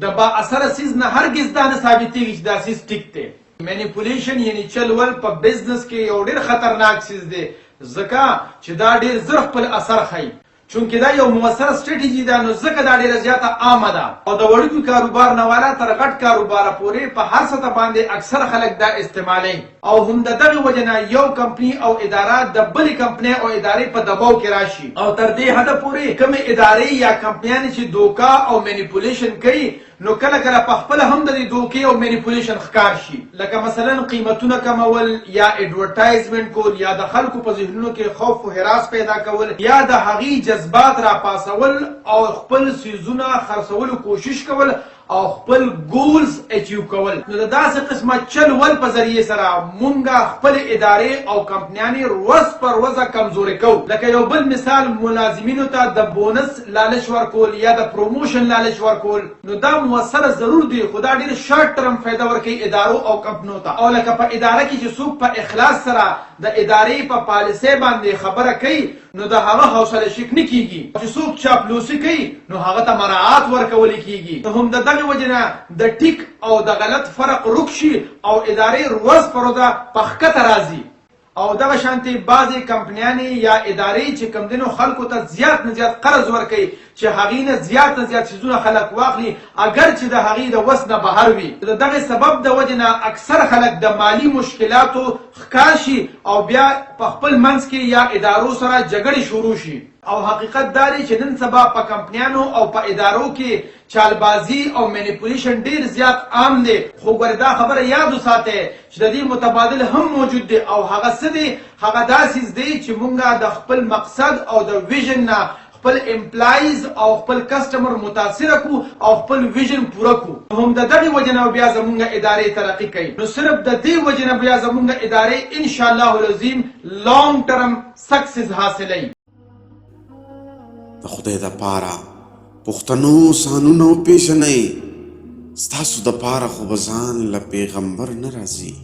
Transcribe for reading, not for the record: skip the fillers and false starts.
د با اثره سیز نه هرگز دا نه ثابتېږي چې دا سیز ټیک دی. مینیپولیشن یعنی چلول په بزنس کې یو ډېر خطرناک سیز دی، ځکه چې دا ډېر زر خپل اثر ښیي. چونکې دا یو مؤثره سټریټیجي ده، نو ځکه دا ډېره زیاته عامه ده او د وړوکي کاروبار نه والا تر غټ کاروباره پورې په هر سطح باندې اکثر خلک دا استعمالوي. او هم د دغې وجې نه یو کمپني او اداره د بلې کمپنۍ او ادارې په دباو کې راشي او تر دې حده پورې کومې ادارې یا کمپنیانې چې دوکه او مینیپولیشن کوي نو کله کله په خپله هم د دې دوکې او مینیپولیشن ښکار شي، لکه مثلا قیمتونه کمول یا ایډورټایزمنټ کول یا د خلکو په ذهنونو کې خوف و هراس پیدا کول یا د هغې جذبات راپاسول او خپل څیزونه خرڅولو کوشش کول او خپل ګولز اچیو کول. نو د داسې قسمه چل ول په ذریعې سره مونږه خپل ادارې او کمپنیانې ورځ پر ورځه کمزورې کوو. لکه یو بل مثال ملازمینو ته د بونس لالچ ورکول یا د پروموشن لالچ ورکول، نو دا مؤثره ضرور دی خو دا ډېر شارټ ټرم فایده ورکوي ادارو او کمپنیو ته. او لکه په اداره کې چې څوک په اخلاص سره د ادارې په پالیسۍ باندې خبره کوي نو د هغه حوصله شک نه کیږي. چې څوک چاپلوسي کوي نو هغه ته مراعات ورکول کیږي. نو هم د دغې وجې نه د ټیک او د غلط فرق ورک شي او ادارې ورځ پر ورځه په ښکته راځي. او دغه شانتې بعضې کمپنیانې یا ادارې چې کوم دینو خلکو ته زیات نه زیات قرض ورکوي چې هغې نه زیات نه زیات څیزونه خلک واخلي اگر چې د هغې د وس نه بهر وي. د دغې سبب د وجې نه اکثر خلک د مالي مشکلاتو ښکار شي او بیا په خپل منځ کې یا ادارو سره جګړې شروع شي. او حقیقت دا دی چې نن سبا په کمپنیانو او په ادارو کې چالبازي او مینیپولیشن ډیر زیات عام دی. خو ګوره دا خبره یاد وساتئ چې د دې متبادل هم موجود دی او هغه څه دی؟ هغه دا څیز دی چې مونږه د خپل مقصد او د ویژن نه خپل امپلایز او خپل کسټمر متاثره کو او خپل ویژن پوره کو. هم د دغې وجې نه بیا زمونږ ادارې ترقي کوي. نو صرف د دې وجې نه بیا زمونږ ادارې انشاءالله العظیم لانګ ټرم سکسس حاصلوي. د خدای دپاره پښتنو سانونه وپېژنئ، ستاسو دپاره خو به ځان له پیغمبر نه راځي.